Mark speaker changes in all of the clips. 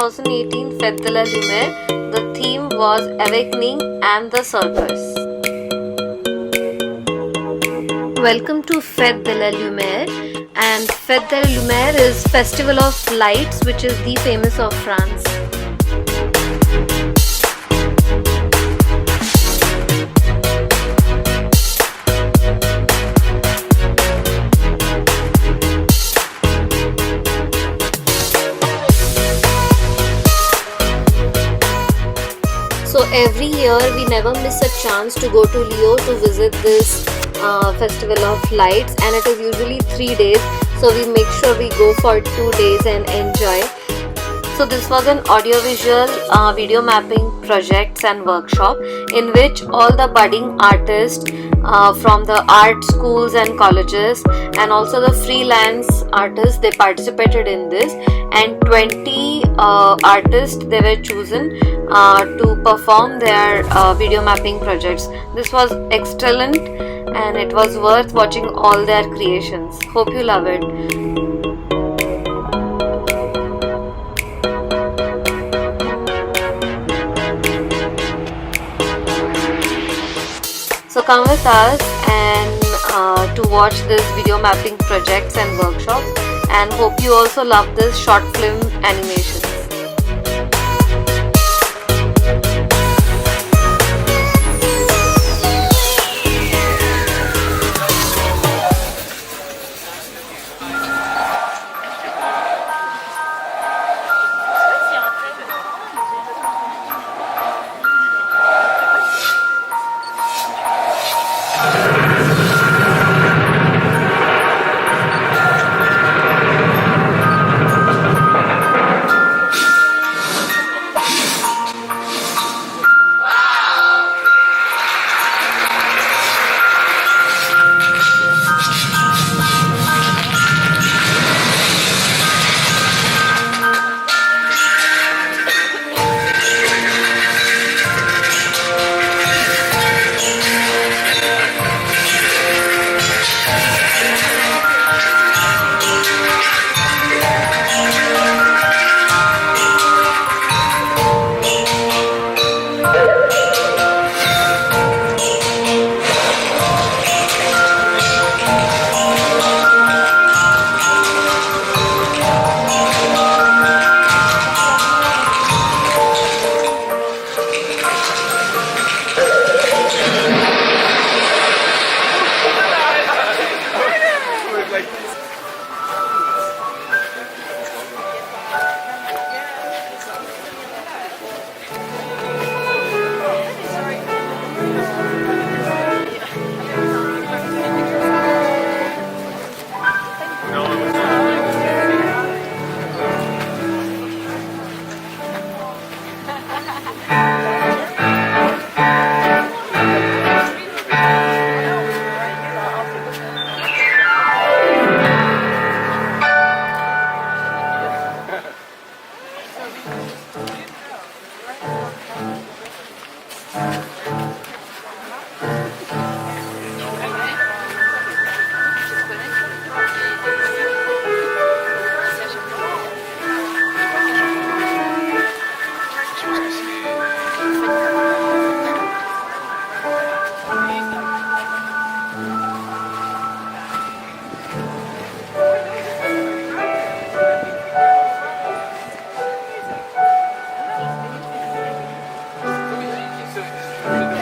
Speaker 1: 2018 Fête de la Lumière, the theme was Awakening and the Circus. Welcome to Fête de la Lumière, and Fête de la Lumière is Festival of Lights, which is the famous of France. So every year we never miss a chance to go to Lyon to visit this festival of lights, and it is usually 3 days, so we make sure we go for 2 days and enjoy. So this was an audiovisual video mapping projects and workshop in which all the budding artists from the art schools and colleges and also the freelance artists, they participated in this, and 20 artists, they were chosen to perform their video mapping projects. This was excellent and it was worth watching all their creations. Hope you love it. So come with us and to watch this video mapping projects and workshops, and hope you also love this short film animation.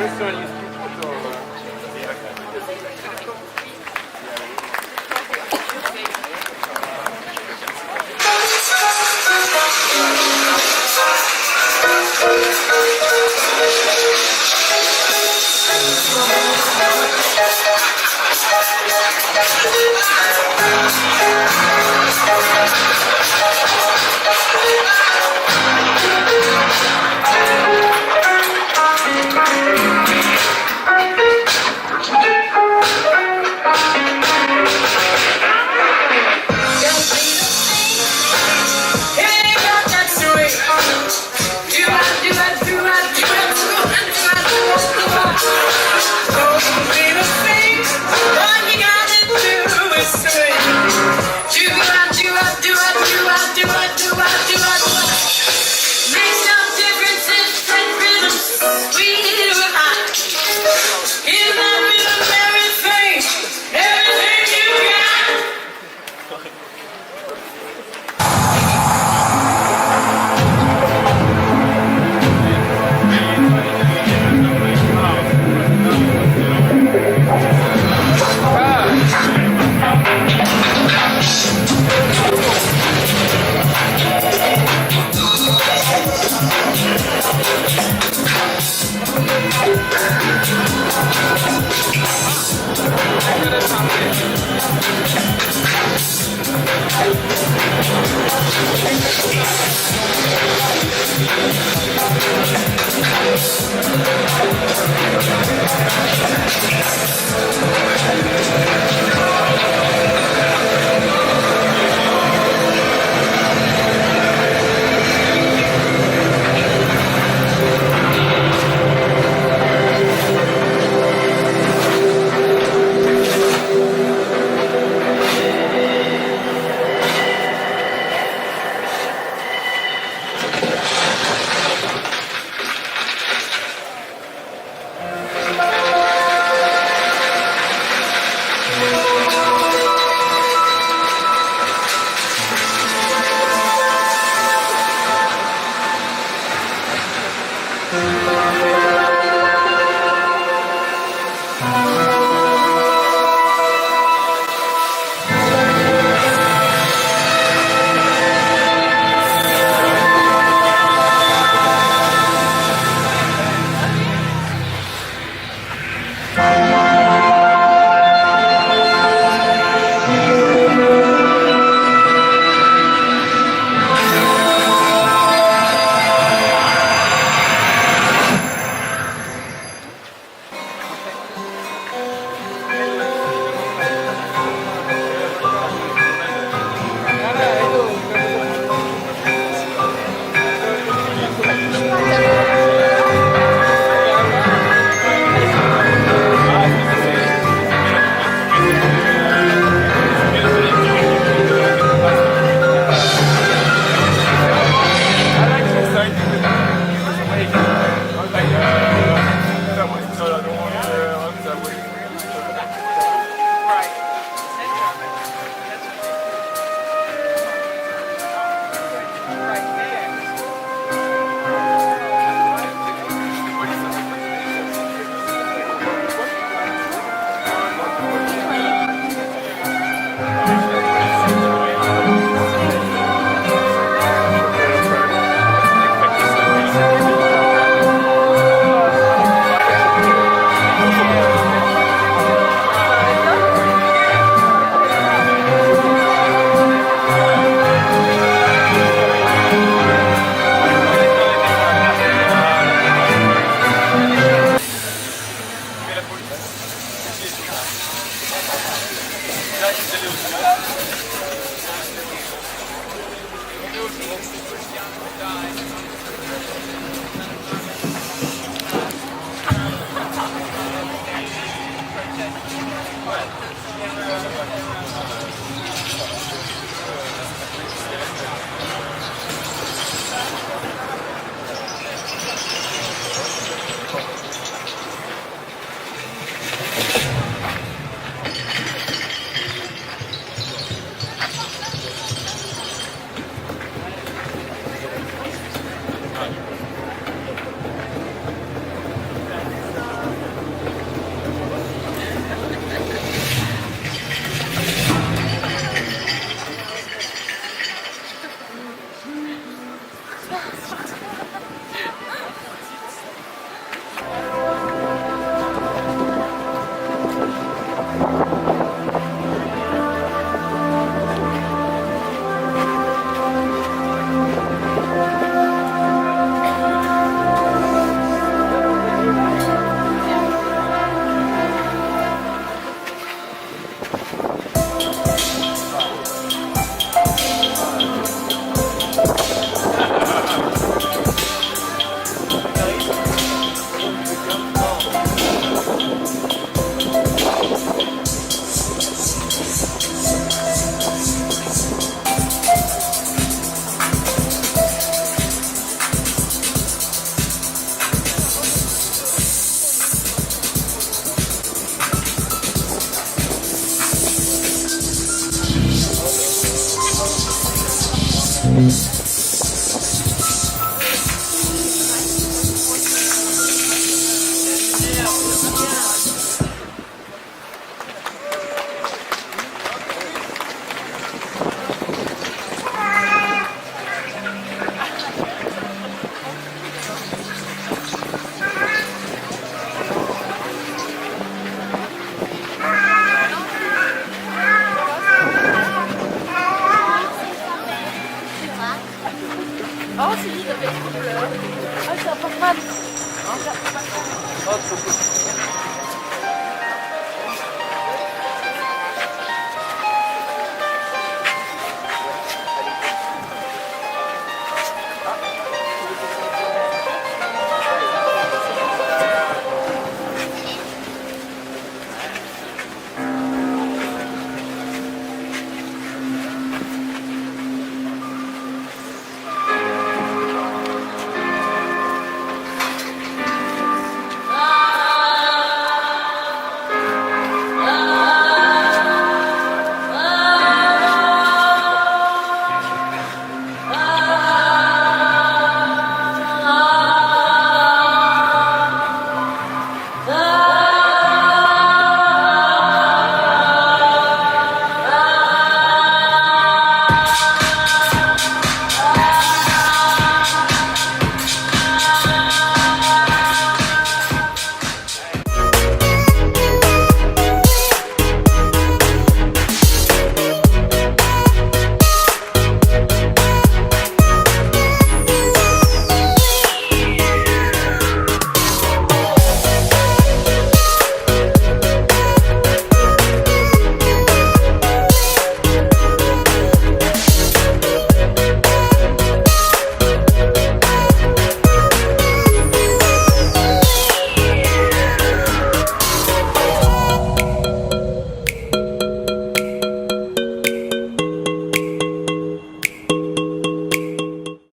Speaker 2: Restaurant